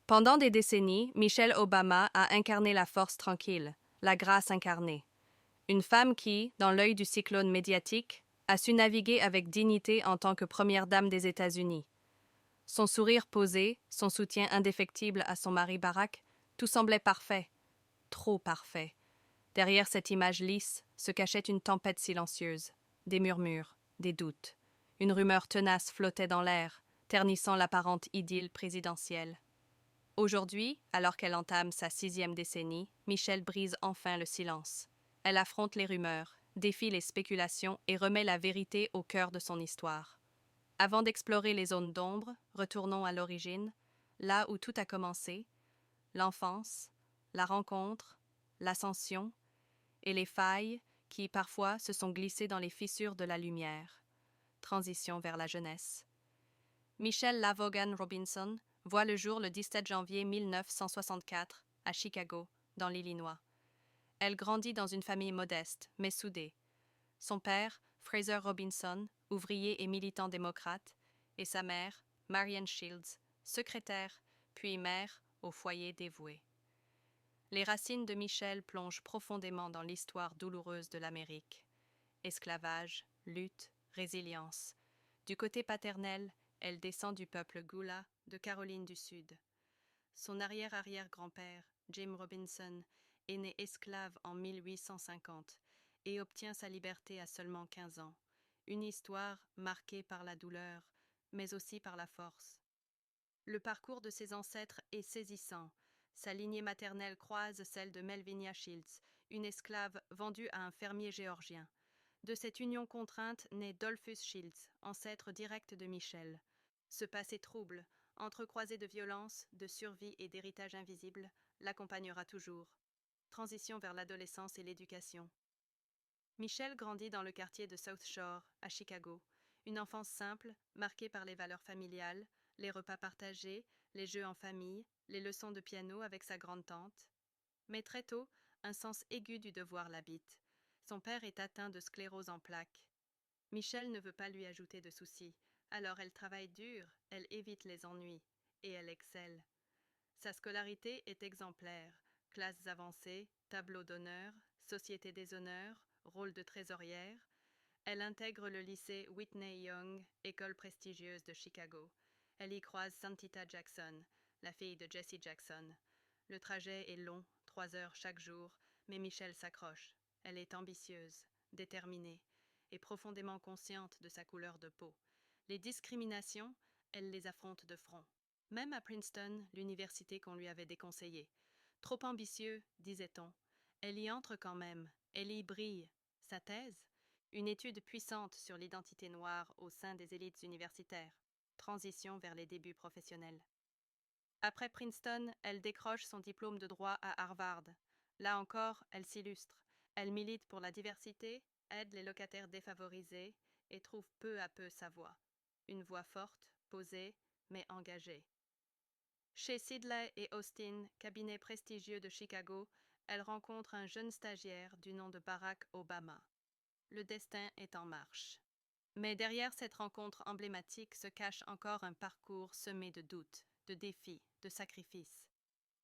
Pendant des décennies, Michelle Obama a incarné la force tranquille, la grâce incarnée. Une femme qui, dans l'œil du cyclone médiatique, a su naviguer avec dignité en tant que première dame des États-Unis. Son sourire posé, son soutien indéfectible à son mari Barack, tout semblait parfait, trop parfait. Derrière cette image lisse se cachait une tempête silencieuse, des murmures, des doutes. Une rumeur tenace flottait dans l'air, ternissant l'apparente idylle présidentielle. Aujourd'hui, alors qu'elle entame sa 6e décennie, Michelle brise enfin le silence. Elle affronte les rumeurs, défie les spéculations et remet la vérité au cœur de son histoire. Avant d'explorer les zones d'ombre, retournons à l'origine, là où tout a commencé, l'enfance, la rencontre, l'ascension et les failles qui, parfois, se sont glissées dans les fissures de la lumière. Transition vers la jeunesse. Michelle Lavogan Robinson voit le jour le 17 janvier 1964 à Chicago, dans l'Illinois. Elle grandit dans une famille modeste, mais soudée. Son père, Fraser Robinson, ouvrier et militant démocrate, et sa mère, Marian Shields, secrétaire, puis mère au foyer dévoué. Les racines de Michelle plongent profondément dans l'histoire douloureuse de l'Amérique. Esclavage, lutte, résilience. Du côté paternel, elle descend du peuple Gula de Caroline du Sud. Son arrière-arrière-grand-père, Jim Robinson, est né esclave en 1850 et obtient sa liberté à seulement 15 ans. Une histoire marquée par la douleur, mais aussi par la force. Le parcours de ses ancêtres est saisissant. Sa lignée maternelle croise celle de Melvinia Shields, une esclave vendue à un fermier géorgien. De cette union contrainte naît Dolphus Shields, ancêtre direct de Michelle. Ce passé trouble, entrecroisé de violence, de survie et d'héritage invisible, l'accompagnera toujours. Transition vers l'adolescence et l'éducation. Michelle grandit dans le quartier de South Shore, à Chicago. Une enfance simple, marquée par les valeurs familiales, les repas partagés, les jeux en famille, les leçons de piano avec sa grande-tante. Mais très tôt, un sens aigu du devoir l'habite. Son père est atteint de sclérose en plaques. Michelle ne veut pas lui ajouter de soucis, alors elle travaille dur, elle évite les ennuis, et elle excelle. Sa scolarité est exemplaire, classes avancées, tableau d'honneur, société des honneurs, rôle de trésorière. Elle intègre le lycée Whitney Young, école prestigieuse de Chicago. Elle y croise Santita Jackson, la fille de Jesse Jackson. Le trajet est long, 3 heures chaque jour, mais Michelle s'accroche. Elle est ambitieuse, déterminée et profondément consciente de sa couleur de peau. Les discriminations, elle les affronte de front. Même à Princeton, l'université qu'on lui avait déconseillée. Trop ambitieux, disait-on. Elle y entre quand même, elle y brille. Sa thèse? Une étude puissante sur l'identité noire au sein des élites universitaires. Transition vers les débuts professionnels. Après Princeton, elle décroche son diplôme de droit à Harvard. Là encore, elle s'illustre. Elle milite pour la diversité, aide les locataires défavorisés et trouve peu à peu sa voix. Une voix forte, posée, mais engagée. Chez Sidley et Austin, cabinet prestigieux de Chicago, elle rencontre un jeune stagiaire du nom de Barack Obama. Le destin est en marche. Mais derrière cette rencontre emblématique se cache encore un parcours semé de doutes, de défis, de sacrifices.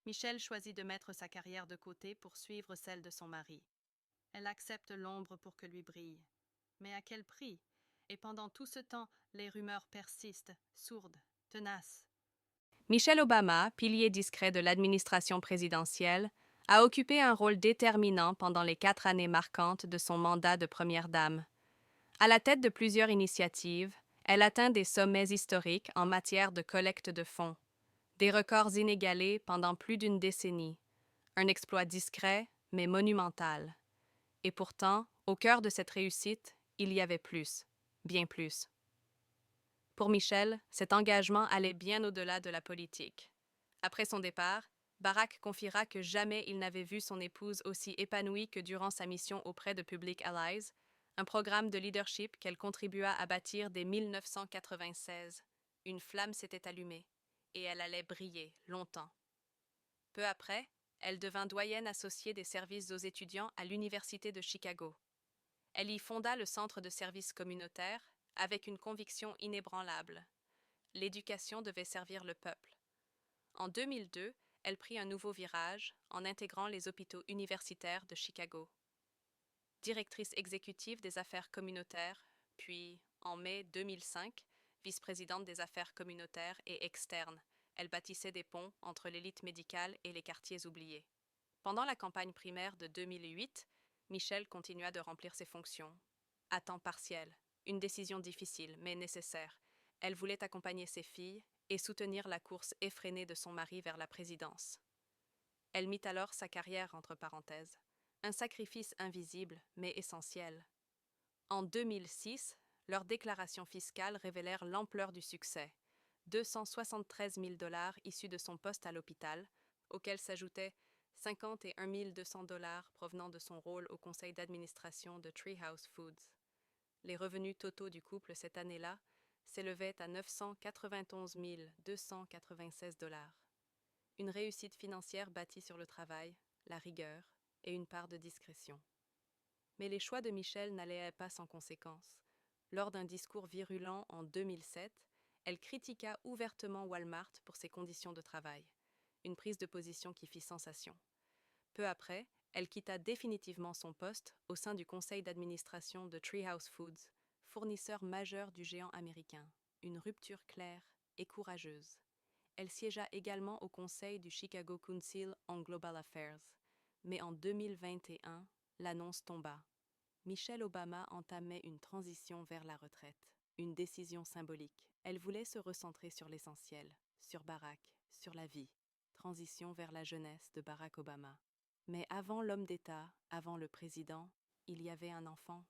Michelle choisit de mettre sa carrière de côté pour suivre celle de son mari. Elle accepte l'ombre pour que lui brille. Mais à quel prix? Et pendant tout ce temps, les rumeurs persistent, sourdes, tenaces. Michelle Obama, pilier discret de l'administration présidentielle, a occupé un rôle déterminant pendant les 4 années marquantes de son mandat de première dame. À la tête de plusieurs initiatives, elle atteint des sommets historiques en matière de collecte de fonds, des records inégalés pendant plus d'une décennie, un exploit discret mais monumental. Et pourtant, au cœur de cette réussite, il y avait plus, bien plus. Pour Michelle, cet engagement allait bien au-delà de la politique. Après son départ, Barack confiera que jamais il n'avait vu son épouse aussi épanouie que durant sa mission auprès de Public Allies, un programme de leadership qu'elle contribua à bâtir dès 1996. Une flamme s'était allumée, et elle allait briller longtemps. Peu après, elle devint doyenne associée des services aux étudiants à l'Université de Chicago. Elle y fonda le centre de services communautaires avec une conviction inébranlable. L'éducation devait servir le peuple. En 2002, elle prit un nouveau virage en intégrant les hôpitaux universitaires de Chicago. Directrice exécutive des affaires communautaires, puis, en mai 2005, vice-présidente des affaires communautaires et externes, elle bâtissait des ponts entre l'élite médicale et les quartiers oubliés. Pendant la campagne primaire de 2008, Michelle continua de remplir ses fonctions. À temps partiel, une décision difficile mais nécessaire. Elle voulait accompagner ses filles et soutenir la course effrénée de son mari vers la présidence. Elle mit alors sa carrière entre parenthèses, un sacrifice invisible mais essentiel. En 2006, leurs déclarations fiscales révélèrent l'ampleur du succès. 273 000 $ issus de son poste à l'hôpital, auxquels s'ajoutaient 51 200 $ provenant de son rôle au conseil d'administration de Treehouse Foods. Les revenus totaux du couple cette année-là s'élevaient à 991 296 $. Une réussite financière bâtie sur le travail, la rigueur et une part de discrétion. Mais les choix de Michelle n'allaient pas sans conséquences. Lors d'un discours virulent en 2007, elle critiqua ouvertement Walmart pour ses conditions de travail, une prise de position qui fit sensation. Peu après, elle quitta définitivement son poste au sein du conseil d'administration de Treehouse Foods, fournisseur majeur du géant américain, une rupture claire et courageuse. Elle siégea également au conseil du Chicago Council on Global Affairs. Mais en 2021, l'annonce tomba. Michelle Obama entamait une transition vers la retraite, une décision symbolique. Elle voulait se recentrer sur l'essentiel, sur Barack, sur la vie. Transition vers la jeunesse de Barack Obama. Mais avant l'homme d'État, avant le président, il y avait un enfant.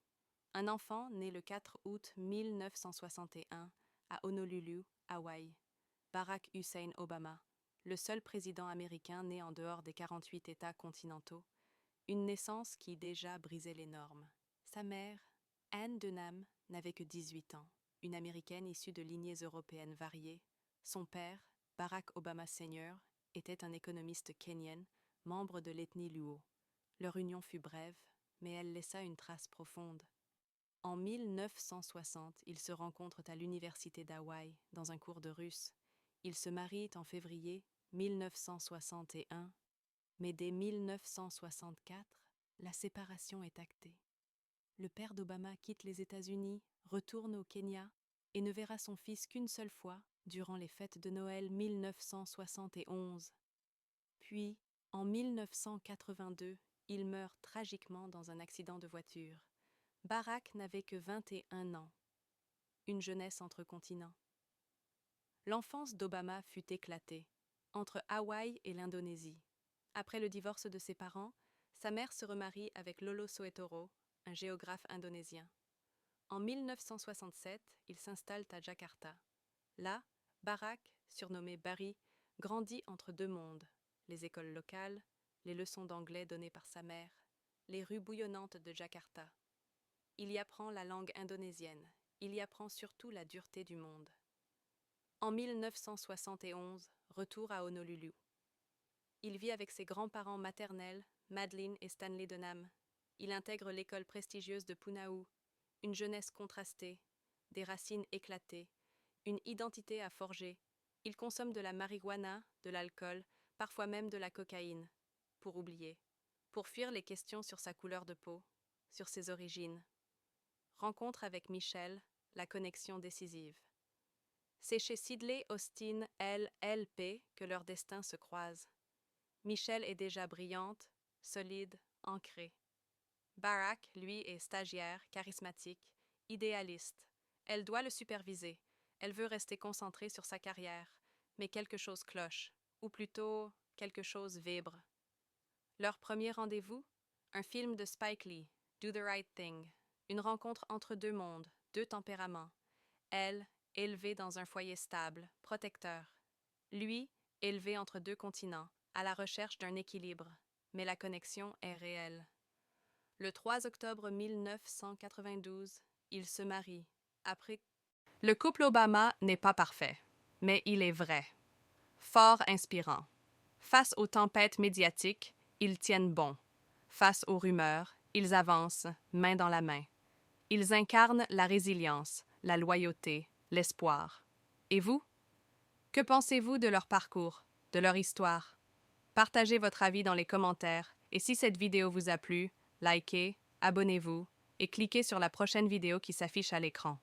Un enfant né le 4 août 1961 à Honolulu, Hawaï. Barack Hussein Obama, le seul président américain né en dehors des 48 États continentaux, une naissance qui déjà brisait les normes. Sa mère, Anne Dunham, n'avait que 18 ans, une américaine issue de lignées européennes variées. Son père, Barack Obama Sr., était un économiste kenyan, membre de l'ethnie Luo. Leur union fut brève, mais elle laissa une trace profonde. En 1960, ils se rencontrent à l'université d'Hawaï, dans un cours de russe. Ils se marient en février 1961, mais dès 1964, la séparation est actée. Le père d'Obama quitte les États-Unis, retourne au Kenya et ne verra son fils qu'une seule fois durant les fêtes de Noël 1971. Puis, en 1982, il meurt tragiquement dans un accident de voiture. Barack n'avait que 21 ans. Une jeunesse entre continents. L'enfance d'Obama fut éclatée, entre Hawaï et l'Indonésie. Après le divorce de ses parents, sa mère se remarie avec Lolo Soetoro, un géographe indonésien. En 1967, ils s'installent à Jakarta. Là, Barack, surnommé Barry, grandit entre deux mondes, les écoles locales, les leçons d'anglais données par sa mère, les rues bouillonnantes de Jakarta. Il y apprend la langue indonésienne, il y apprend surtout la dureté du monde. En 1971, retour à Honolulu. Il vit avec ses grands-parents maternels, Madeline et Stanley Dunham. Il intègre l'école prestigieuse de Punahou, une jeunesse contrastée, des racines éclatées, une identité à forger. Il consomme de la marijuana, de l'alcool, parfois même de la cocaïne, pour oublier, pour fuir les questions sur sa couleur de peau, sur ses origines. Rencontre avec Michelle, la connexion décisive. C'est chez Sidley Austin LLP que leurs destins se croisent. Michelle est déjà brillante, solide, ancrée. Barack, lui, est stagiaire, charismatique, idéaliste. Elle doit le superviser. Elle veut rester concentrée sur sa carrière. Mais quelque chose cloche, ou plutôt, quelque chose vibre. Leur premier rendez-vous? Un film de Spike Lee, Do the Right Thing. Une rencontre entre deux mondes, deux tempéraments. Elle, élevée dans un foyer stable, protecteur. Lui, élevé entre deux continents, à la recherche d'un équilibre. Mais la connexion est réelle. Le 3 octobre 1992, ils se marient. Après... Le couple Obama n'est pas parfait, mais il est vrai. Fort inspirant. Face aux tempêtes médiatiques, ils tiennent bon. Face aux rumeurs, ils avancent, main dans la main. Ils incarnent la résilience, la loyauté, l'espoir. Et vous? Que pensez-vous de leur parcours? de leur histoire. Partagez votre avis dans les commentaires et si cette vidéo vous a plu, likez, abonnez-vous et cliquez sur la prochaine vidéo qui s'affiche à l'écran.